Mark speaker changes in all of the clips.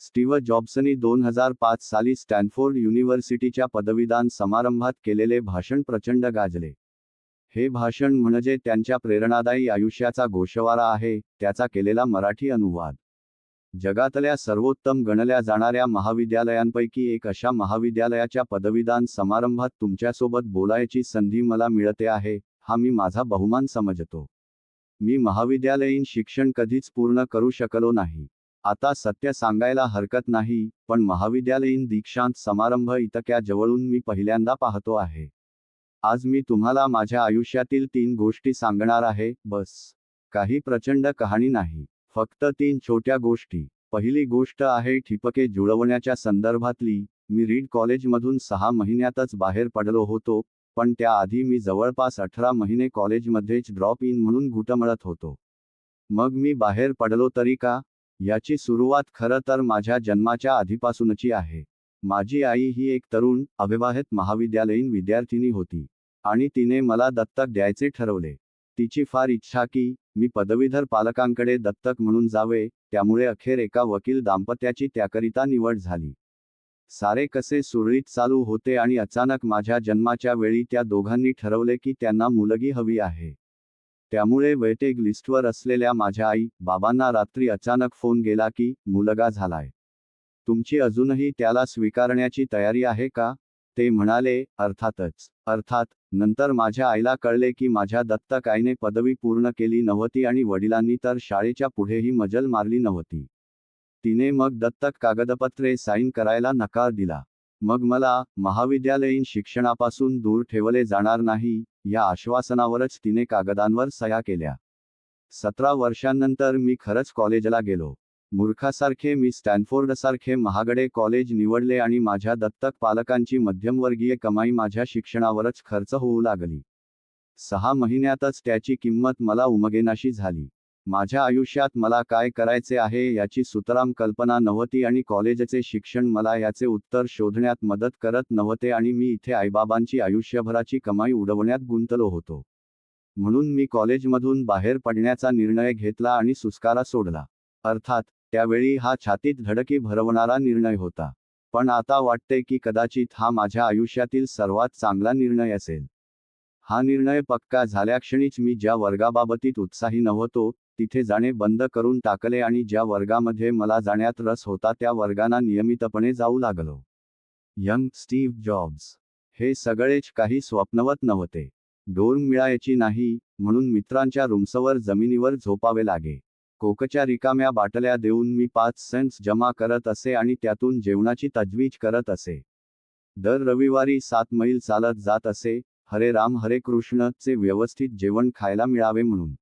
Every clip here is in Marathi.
Speaker 1: स्टीव्ह जॉब्सनी 2005 साली स्टॅनफोर्ड युनिव्हर्सिटीच्या पदवीदान समारंभात केलेले भाषण प्रचंड गाजले. हे भाषण म्हणजे त्यांच्या प्रेरणादायी आयुष्याचा गोषवारा आहे, त्याचा केलेला मराठी अनुवाद. जगातल्या सर्वोत्तम गणल्या जाणाऱ्या महाविद्यालयांपैकी एक अशा महाविद्यालयाच्या पदवीदान समारंभात तुमच्यासोबत बोलायची संधी मला मिळते आहे, हा मी माझा बहुमान समजतो. मी महाविद्यालयीन शिक्षण कधीच पूर्ण करू शकलो नाही. आता सत्य सांगायला हरकत नाही, पण महाविद्यालयीन दीक्षांत समारंभ इतक्या जवळून मी पहिल्यांदा पाहतो आहे. आज मी तुम्हाला माझ्या आयुष्यातील 3 गोष्टी सांगणार आहे, बस. काही प्रचंड कहाणी नाही, फक्त 3 छोट्या गोष्टी. पहिली गोष्ट आहे ठिपके जुळवण्याच्या संदर्भातली. मी रीड कॉलेजमधून 6 महिन्यातच बाहेर पडलो होतो, पण त्याआधी मी जवळपास 18 महिने कॉलेजमध्येच ड्रॉप इन म्हणून घुटमळत होतो. मग मी बाहेर पडलो तरी का? याची सुरुवात खरं तर माझ्या जन्माच्या आधीपासूनची आहे. माझी आई ही एक तरुण, अविवाहित महाविद्यालयीन विद्यार्थिनी होती, आणि तिने मला दत्तक द्यायचे ठरवले. तिची फार इच्छा की मी पदवीधर पालकांकडे दत्तक म्हणून जावे, त्यामुळे अखेर एका वकील दाम्पत्याची त्याकरिता निवड झाली. सारे कसे सुरळीत चालू होते आणि अचानक माझ्या जन्माच्या वेळी त्या दोघांनी ठरवले की त्यांना मुलगी हवी आहे. त्यामुळे वेटिंग लिस्टवर असलेल्या माझ्या आई बाबांना रात्री अचानक फोन गेला की मुलगा झालाय. तुमची अजूनही त्याला स्वीकारण्याची तयारी आहे का? ते म्हणाले, अर्थातच. अर्थात. नंतर माझ्या आईला कळले की माझ्या दत्तक आईने पदवी पूर्ण केली नव्हती आणि वडिलांनी तर शाळेच्या पुढेही मजल मारली नव्हती. तिने मग दत्तक कागदपत्रे साईन करायला नकार दिला. मग मला महाविद्यालयीन शिक्षणापासून दूर ठेवले जाणार नाही, या आश्वासनावरच तिने कागदांवर सह्या केल्या. 17 वर्षांनंतर मी खरंच कॉलेजला गेलो. मूर्खासारखे मी स्टॅनफोर्डसारखे महागडे कॉलेज निवडले आणि माझ्या दत्तक पालकांची मध्यमवर्गीय कमाई माझ्या शिक्षणावरच खर्च होऊ लागली. 6 महिन्यातच त्याची किंमत मला उमगेनाशी झाली. माझ्या आयुष्यात मला काय करायचे आहे याची सुतराम कल्पना नव्हती आणि कॉलेजचे शिक्षण मला याचे उत्तर शोधण्यात मदत करत नव्हते आणि मी इथे आईबाबांची आयुष्यभराची कमाई उडवण्यात गुंतलो होतो. म्हणून मी कॉलेजमधून बाहेर पडण्याचा निर्णय घेतला आणि सुस्कारा सोडला. अर्थात, त्यावेळी हा छातीत धडकी भरवणारा निर्णय होता. पण आता वाटते की कदाचित हा माझ्या आयुष्यातील सर्वात चांगला निर्णय असेल. हा निर्णय पक्का झाल्याक्षणीच मी ज्या वर्गाबाबतीत उत्साही नव्हतो, तिथे जाणे बंद करून टाकले आणि ज्या वर्गामध्ये मला जाण्यात रस होता त्या वर्गांना नियमितपणे जाऊ लागलो. Young Steve jobs. हे सगळेच काही स्वप्नवत नव्हते. डोर्म मिळायची नाही, म्हणून मित्रांच्या रूम्सवर जमिनीवर झोपावे लागे. कोकच्या रिकाम्या बाटल्या देऊन मी 5 सेंट्स जमा करत असे आणि त्यातून जेवणाची तजवीज करत असे. दर रविवारी 7 मैल चालत जात असे, हरे राम हरे कृष्ण चे व्यवस्थित जेवण खायला मिळावे म्हणून.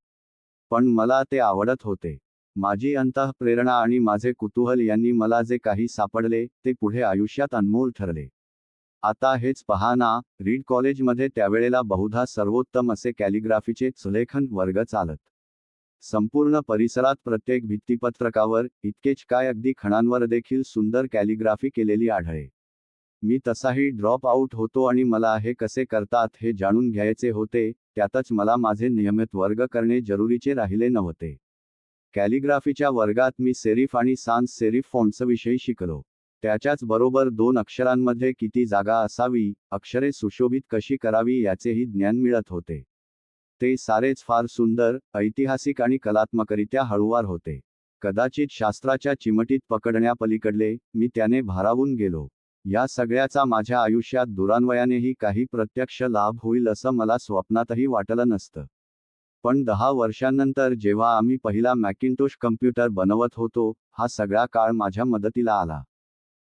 Speaker 1: पण मला ते आवडत होते. माझी अंतःप्रेरणा आणि माझे कुतूहल यांनी मला जे काही सापडले ते पुढे आयुष्यात अनमोल ठरले. आता हेच पहा ना, रीड कॉलेजमध्ये त्यावेळेला बहुधा सर्वोत्तम असे कॅलिग्राफीचे सुलेखन वर्ग चालत. संपूर्ण परिसरात प्रत्येक भित्तिपत्रकावर, इतकेच काय अगदी खणांवर देखील सुंदर कॅलिग्राफी केलेली आढळे. मी तसाही ड्रॉप आऊट होतो आणि मला हे कसे करतात हे जाणून घ्यायचे होते, त्यातच मला माझे नियमित वर्ग करणे जरुरीचे राहिले नव्हते. कॅलिग्राफीच्या वर्गात मी सेरिफ आणि सान्स सेरिफ फॉन्ट्सविषयी शिकलो. त्याच्याच बरोबर 2 अक्षरांमध्ये किती जागा असावी, अक्षरे सुशोभित कशी करावी याचेही ज्ञान मिळत होते. ते सारेच फार सुंदर, ऐतिहासिक आणि कलात्मकरित्या हळूवार होते. कदाचित शास्त्राच्या चिमटीत पकडण्यापलीकडले मी त्याने भारावून गेलो. या सगळ्याचा माझ्या आयुष्यात दुरान्वयानेही काही प्रत्यक्ष लाभ होईल असं मला स्वप्नातही वाटलं नसतं. पण 10 वर्षांनंतर जेव्हा आम्ही पहिला मॅकिंटोश कम्प्युटर बनवत होतो, हा सगळा काळ माझ्या मदतीला आला.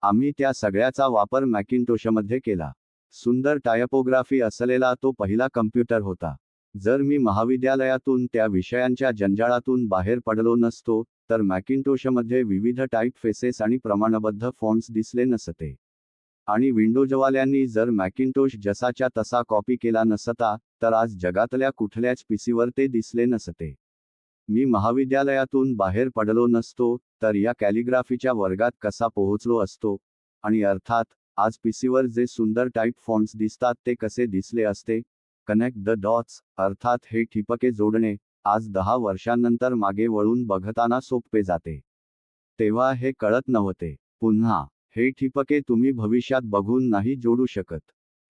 Speaker 1: आम्ही त्या सगळ्याचा वापर मॅकिंटोशमध्ये केला. सुंदर टायपोग्राफी असलेला तो पहिला कम्प्युटर होता. जर मी महाविद्यालयातून त्या विषयांच्या जंजाळातून बाहेर पडलो नसतो, तर मॅकिंटोशमध्ये विविध टाइपफेसेस आणि प्रमाणबद्ध फॉन्ट्स दिसले नसते. आणि विंडोजवाल्यांनी जर मॅकिंटोश जसाच्या तसा कॉपी केला नसता, तर आज जगातल्या कुठल्याच पीसीवर ते दिसले नसते. मी महाविद्यालयातून बाहेर पडलो नसतो, तर या कॅलिग्राफीच्या वर्गात कसा पोहोचलो असतो? आणि अर्थात, आज पीसीवर जे सुंदर टाइप फॉन्ट्स दिसतात ते कसे दिसले असते? कनेक्ट द डॉट्स, अर्थात हे ठिपके जोडणे, आज 10 वर्षांनंतर मागे वळून बघताना सोपे जाते. तेव्हा हे कळत नव्हते. पुन्हा हे ठिपके तुम्ही भविष्यात बघून नाही जोडू शकत.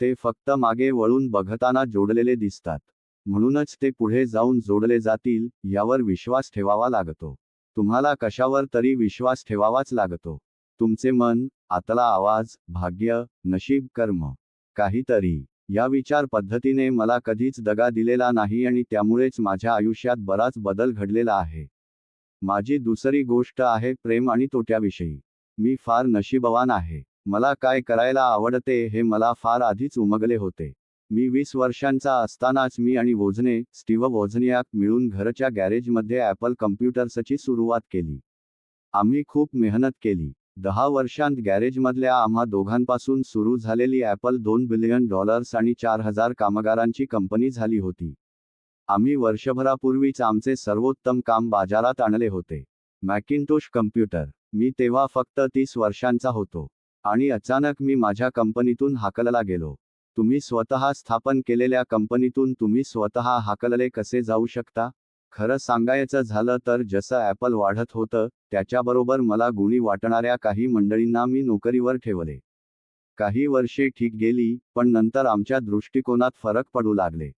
Speaker 1: ते फक्त मागे वळून बघताना जोडलेले दिसतात. म्हणूनच ते पुढे जाऊन जोडले जातील यावर विश्वास ठेवावा लागतो. तुम्हाला कशावर तरी विश्वास ठेवावाच लागतो. तुमचे मन, आतला आवाज, भाग्य, नशीब, कर्म, काहीतरी. या विचार पद्धतीने मला कधीच दगा दिलेला नाही आणि त्यामुळेच माझ्या आयुष्यात बराच बदल घडलेला आहे. माझी दुसरी गोष्ट आहे प्रेम आणि तोट्याविषयी. मी फार नशीबवान आहे. मला काय करायला आवडते हे मला फार आधीच उमगले होते. मी 20 वर्षांचा असतानाच मी आणि वोझने, स्टीव्ह वोझनियाक मिळून घरच्या गॅरेजमध्ये ॲपल कम्प्युटर्सची सुरुवात केली. आम्ही खूप मेहनत केली. 10 वर्षांत गॅरेजमधल्या आम्हा दोघांपासून सुरू झालेली ॲपल $2 बिलियन आणि 4,000 कामगारांची कंपनी झाली होती. आम्ही वर्षभरापूर्वीच आमचे सर्वोत्तम काम बाजारात आणले होते. मॅकिंटोश कम्प्युटर. मी तेव्हा फक्त 30 वर्षांचा होतो. आणि अचानक मी माझ्या कंपनीतून हाकलला गेलो. तुम्ही स्वतः स्थापन केलेल्या कंपनीतून तुम्ही स्वतः हाकलले कसे जाऊ शकता? खरं सांगायचं झालं तर जसं ॲपल वाढत होतं, त्याच्याबरोबर मला गुणी वाटणाऱ्या काही मंडळींना मी नोकरीवर ठेवले. काही वर्षे ठीक गेली, पण नंतर आमच्या दृष्टिकोनात फरक पडू लागले.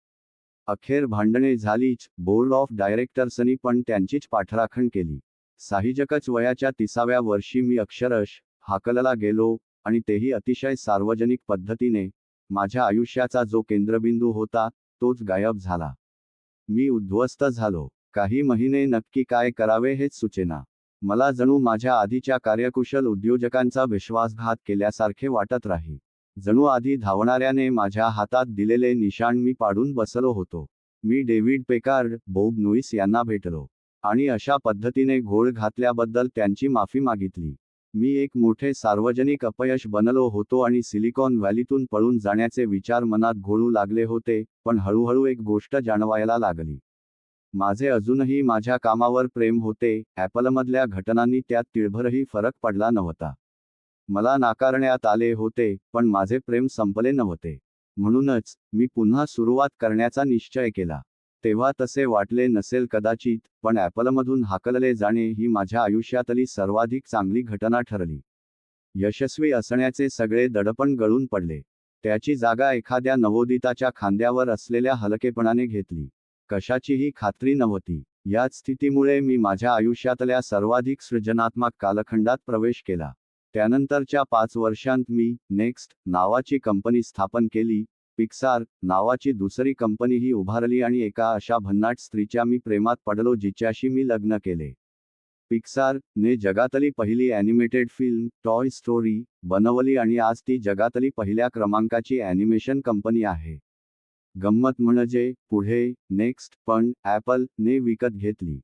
Speaker 1: अखेर भांडणे झालीच. बोर्ड ऑफ डायरेक्टर्सनी पण त्यांचीच पाठराखण केली. साहजिकच वयाच्या 30व्या वर्षी मी अक्षरशः हाकलला गेलो, आणि तेही अतिशय सार्वजनिक पद्धतीने. माझ्या आयुष्याचा जो केंद्रबिंदू होता, तोच गायब झाला. मी उद्ध्वस्त झालो. काही महिने नक्की काय करावे हेच सुचेना. मला जणू माझ्या आधीच्या कार्यकुशल उद्योजकांचा विश्वासघात केल्यासारखे वाटत राही. जणू आधी धावणाऱ्याने माझ्या हातात दिलेले निशाण मी पाडून बसलो होतो. मी डेव्हिड पेकार्ड, बॉब नोईस यांना भेटलो. आणि अशा पद्धतीने घोळ घातल्याबद्दल त्यांची माफी मागितली. मी एक मोठे सार्वजनिक अपयश बनलो होतो आणि सिलिकॉन व्हॅलीतून पळून जाण्याचे विचार मनात घोळू लागले होते, पण हळूहळू एक गोष्ट जाणवायला लागली. माझे अजूनही माझ्या कामावर प्रेम होते. ॲपलमधल्या घटनांनी त्यात तिळभरही फरक पडला नव्हता. मला नाकारण्यात आले होते, पण माझे प्रेम संपले नव्हते. म्हणूनच मी पुन्हा सुरुवात करण्याचा निश्चय केला. तेव्हा तसे वाटले नसेल कदाचित, पण ॲपलमधून हाकलले जाणे ही माझ्या आयुष्यातली सर्वाधिक चांगली घटना ठरली. यशस्वी असण्याचे सगळे दडपण गळून पडले. त्याची जागा एखाद्या नवोदिताच्या खांद्यावर असलेल्या हलकेपणाने घेतली. कशाचीही खात्री नव्हती. याच स्थितीमुळे मी माझ्या आयुष्यातल्या सर्वाधिक सृजनात्मक कालखंडात प्रवेश केला. त्यानंतरच्या 5 वर्षांत मी नेक्स्ट नावाची कंपनी स्थापन केली. पिक्सार नावाची दुसरी कंपनीही उभारली आणि एका अशा भन्नाट स्त्रीच्या मी प्रेमात पडलो जिच्याशी मी लग्न केले. पिक्सार ने जगातली पहिली ॲनिमेटेड फिल्म, टॉय स्टोरी, बनवली आणि आज ती जगातली पहिल्या क्रमांकाची ॲनिमेशन कंपनी आहे. गंमत म्हणजे पुढे नेक्स्ट पण ॲपल ने विकत घेतली.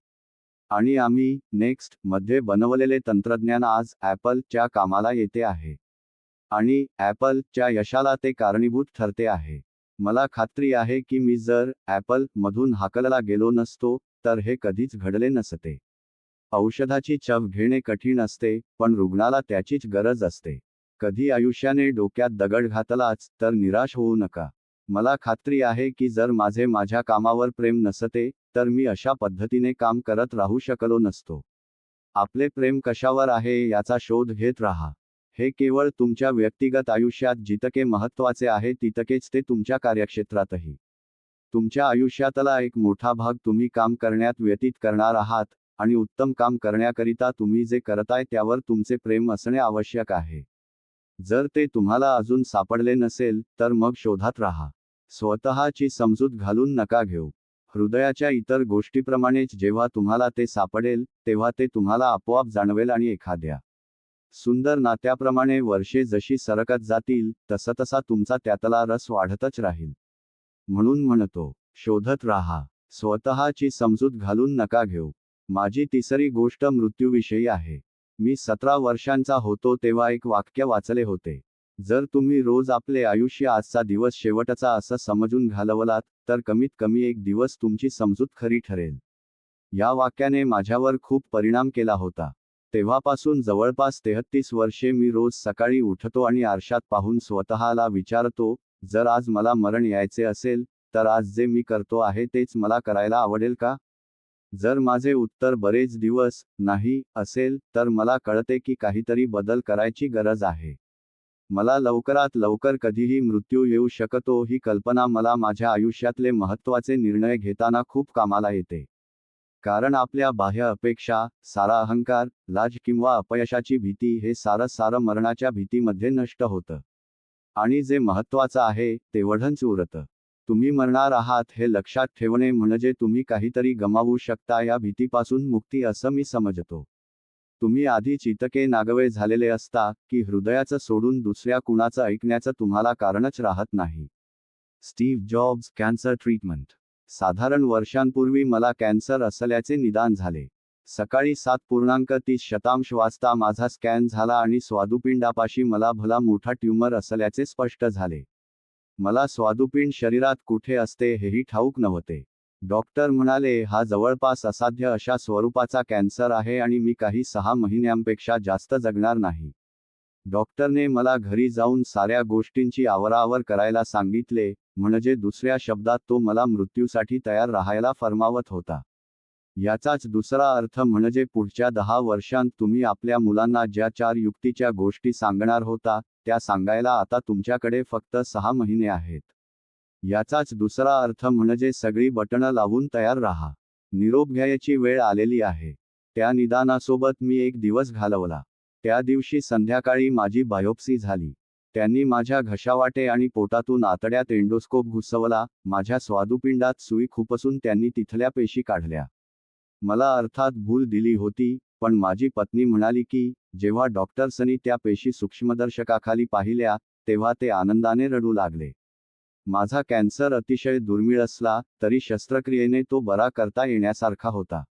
Speaker 1: आणि आम्ही नेक्स्ट मध्ये बनवलेले तंत्रज्ञान आज ॲपल च्या कामाला येते आहे. आणि ॲपल च्या यशाला ते कारणीभूत ठरते आहे. मला खात्री आहे की मी जर ॲपल मधून हाकलला गेलो नसतो, तर हे कधीच घडले नसते. औषधाची चव घेणे कठीण असते, पण रुग्णाला त्याचीच गरज असते. कधी आयुष्याने डोक्यात दगड घातलाच तर निराश होऊ नका. मला खात्री आहे की जर माझ्या कामावर प्रेम नसते, तर मी अशा पद्धतीने काम करत राहू शकलो नसतो. आपले प्रेम कशावर आहे याचा शोध घेत राहा. हे केवळ तुमच्या व्यक्तिगत आयुष्यात जितके महत्त्वाचे आहे तितकेच ते तुमच्या कार्यक्षेत्रातही. तुमच्या आयुष्यातला एक मोठा भाग तुम्ही काम करण्यात व्यतीत करणार आहात, आणि उत्तम काम करण्याकरिता तुम्ही जे करताय त्यावर तुमचे प्रेम असणे आवश्यक आहे. जर ते तुम्हाला अजून सापडले नसेल, तर मग शोधात राहा. स्वतःची समजूत घालून नका घेऊ. हृदयाच्या इतर गोष्टीप्रमाणेच जेव्हा तुम्हाला ते सापडेल, तेव्हा ते तुम्हाला आपोआप जाणवेल आणि एखाद्या सुंदर नात्याप्रमाणे वर्षे जशी सरकत जातील, तसतसा तुमचा त्यातला रस वाढतच राहील. म्हणून म्हणतो, शोधत राहा. स्वतःची समजूत घालून नका घेऊ. माझी तिसरी गोष्ट मृत्यूविषयी आहे. मी 17 वर्षांचा होतो तेव्हा एक वाक्य वाचले होते. जर तुम्ही रोज आपले आयुष्य आजचा दिवस शेवटचा असं समजून घालवलात, तर कमीत कमी एक दिवस तुमची समजूत खरी ठरेल. या वाक्याने माझ्यावर खूप परिणाम केला होता. तेव्हापासून जवळपास 33 वर्षे मी रोज सकाळी उठतो आणि आरशात पाहून स्वतःला विचारतो, जर आज मला मरण यायचे असेल, तर आज जे मी करतो आहे तेच मला करायला आवडेल का? जर माझे उत्तर बरेच दिवस नाही असेल तर मला कळते की काहीतरी बदल करायची गरज आहे. मला लवकरात लवकर कधीही मृत्यू येऊ शकतो ही कल्पना मला माझ्या आयुष्यातले महत्त्वाचे निर्णय घेताना खूप कामाला येते. कारण आपल्या बाह्य अपेक्षा, सारा अहंकार, लाज किंवा अपयशाची भीती हे सारं मरणाच्या भीतीमध्ये नष्ट होतं. आणि जे महत्त्वाचं आहे ते वढंच उरतं. तुम्ही मरणार आहात हे लक्षात ठेवणे म्हणजे तुम्ही काहीतरी गमावू शकता या भीतीपासून मुक्ती असं मी समजतो. तुम्ही आधीच इतके नागवे झालेले असता की हृदयाचं सोडून दुसऱ्या कुणाचं ऐकण्याचं तुम्हाला कारणच राहत नाही. Steve jobs, cancer treatment. साधारण वर्षांपूर्वी मला कॅन्सर असल्याचे निदान झाले. सकाळी 7.30 वाजता माझा स्कॅन झाला आणि स्वादुपिंडापाशी मला भला मोठा ट्यूमर असल्याचे स्पष्ट झाले. मला स्वादुपिंड शरीरात कुठे असते हेही ठाऊक नव्हते. डॉक्टर म्हणाले हा जवळपास असाध्य अशा स्वरूपाचा कॅन्सर आहे आणि मी काही 6 महिन्यांपेक्षा जास्त जगणार नाही. डॉक्टरने मला घरी जाऊन साऱ्या गोष्टींची आवराआवर करायला सांगितले, म्हणजे दुसऱ्या शब्दात तो मला मृत्यूसाठी तयार राहायला फरमावत होता. याचाच दुसरा अर्थ म्हणजे पुढच्या 10 वर्षांत तुम्ही आपल्या मुलांना ज्या 4 युक्तीच्या गोष्टी सांगणार होता, त्या सांगायला आता तुमच्याकडे फक्त 6 महिने आहेत. याचाच दुसरा अर्थ म्हणजे सगळी बटणं लावून तयार राहा. निरोप घ्यायची वेळ आलेली आहे. त्या निदानासोबत मी एक दिवस घालवला. त्या दिवशी संध्याकाळी माझी बायोप्सी झाली. त्यांनी माझ्या घशावाटे आणि पोटातून आतड्यात एंडोस्कोप घुसवला. माझ्या स्वादुपिंडात सुई खुपसून त्यांनी तिथल्या पेशी काढल्या. मला अर्थात भूल दिली होती, पण माझी पत्नी म्हणाली की जेव्हा डॉक्टर्सनी त्या पेशी सूक्ष्मदर्शकाखाली पाहिल्या, तेव्हा ते आनंदाने रडू लागले. माझा कॅन्सर अतिशय दुर्मिळ असला तरी शस्त्रक्रियेने तो बरा करता येण्यासारखा होता.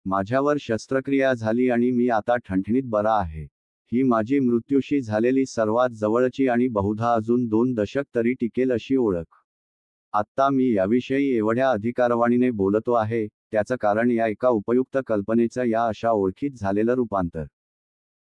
Speaker 1: माझ्यावर शस्त्रक्रिया झाली आणि मी आता ठणठणीत बरा आहे. ही माझी मृत्यूशी झालेली सर्वात जवळची आणि बहुधा अजून 2 दशक तरी टिकेल अशी ओळख. आत्ता मी याविषयी एवढ्या अधिकारवाणीने बोलतो आहे, त्याचं कारण या एका उपयुक्त कल्पनेचं या अशा ओळखीत झालेलं रूपांतर.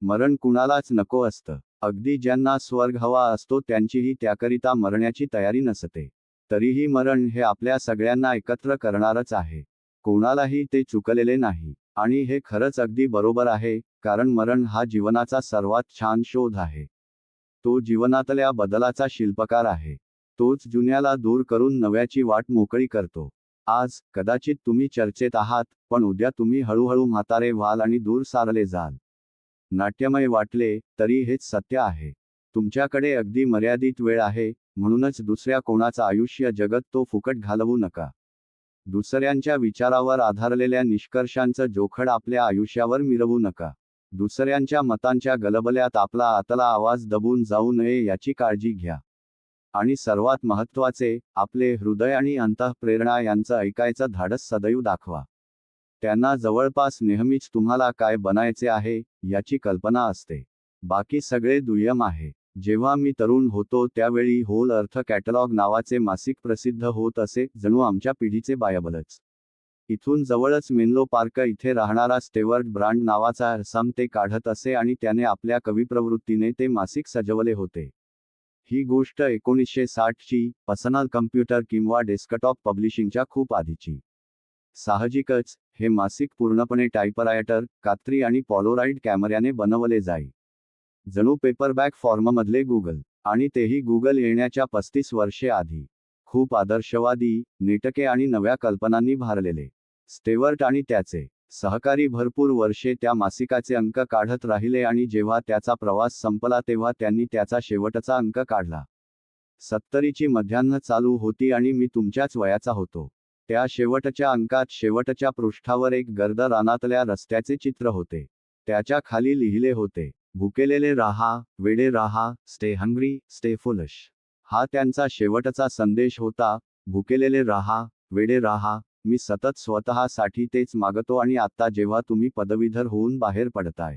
Speaker 1: मरण कुणालाच नको असतं. अगदी ज्यांना स्वर्ग हवा असतो त्यांचीही त्याकरिता मरण्याची तयारी नसते. तरीही मरण हे आपल्या सगळ्यांना एकत्र करणारच आहे. कोणालाही ते चुकलेले नाही. आणि हे खरंच अगदी बरोबर आहे, कारण मरण हा जीवनाचा सर्वात छान शोध आहे. तो जीवनातल्या बदलाचा शिल्पकार आहे. तोच जुन्याला दूर करून नव्याची वाट मोकळी करतो. आज कदाचित तुम्ही चर्चेत आहात, पण उद्या तुम्ही हळूहळू म्हातारे व्हाल आणि दूर सारले जाल. नाट्यमय वाटले तरी हेच सत्य आहे. तुमच्याकडे अगदी मर्यादित वेळ आहे, म्हणूनच दुसऱ्या कोणाचं आयुष्य जगत तो फुकट घालवू नका. दुसऱ्यांच्या विचारावर आधारलेल्या निष्कर्षांचं जोखड आपल्या आयुष्यावर मिरवू नका. दुसऱ्यांच्या मतांच्या गलबल्यात आपला आतला आवाज दबून जाऊ नये याची काळजी घ्या. आणि सर्वात महत्त्वाचे, आपले हृदय आणि अंतःप्रेरणा यांचं ऐकायचं धाडस सदैव दाखवा. त्यांना जवळपास नेहमीच तुम्हाला काय बनायचे आहे याची कल्पना असते. बाकी सगळे दुय्यम आहे. जेव्हा मी तरुण होतो त्यावेळी होल अर्थ कॅटलॉग नावाचे मासिक प्रसिद्ध होत असे, जणू आमच्या पिढीचे बायबलच. इथून जवळच मेन्लो पार्क इथे राहणारा स्टेवर्ट ब्रांड नावाचा रसम ते काढत असे आणि त्याने आपल्या कविप्रवृत्तीने ते मासिक सजवले होते. ही गोष्ट 1960ची, पर्सनल कम्प्युटर किंवा डेस्कटॉप पब्लिशिंगच्या खूप आधीची. साहजिकच, हे मासिक पूर्णपणे टायपरायटर, कात्री आणि पॉलोराइड कॅमेऱ्याने बनवले जाई. जणू पेपरबॅक फॉर्ममधले गुगल. आणि तेही गुगल येण्याच्या 35 वर्षे आधी. खूप आदर्शवादी, नेटके आणि नव्या कल्पनांनी भारलेले. स्टेवर्ट आणि त्याचे सहकारी भरपूर वर्षे त्या मासिकाचे अंक काढत राहिले आणि जेव्हा त्याचा प्रवास संपला तेव्हा त्यांनी त्याचा शेवटचा अंक काढला. 70ची मध्यान्ह चालू होती आणि मी तुमच्याच वयाचा होतो. त्या शेवटच्या अंकात शेवटच्या पृष्ठावर एक गर्द रानातल्या रस्त्याचे चित्र होते. त्याच्या खाली लिहिले होते, भुकेलेले राहा, वेडे राहा, स्टे हंग्री, स्टे फुलिश. हा त्यांचा शेवटचा संदेश होता. भुकेलेले राहा, वेडे राहा. मी सतत स्वतःसाठी तेच मागतो आणि आत्ता जेव्हा तुम्ही पदवीधर होऊन बाहेर पडताय,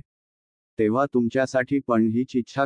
Speaker 1: तेव्हा तुमच्यासाठी पण हीच इच्छा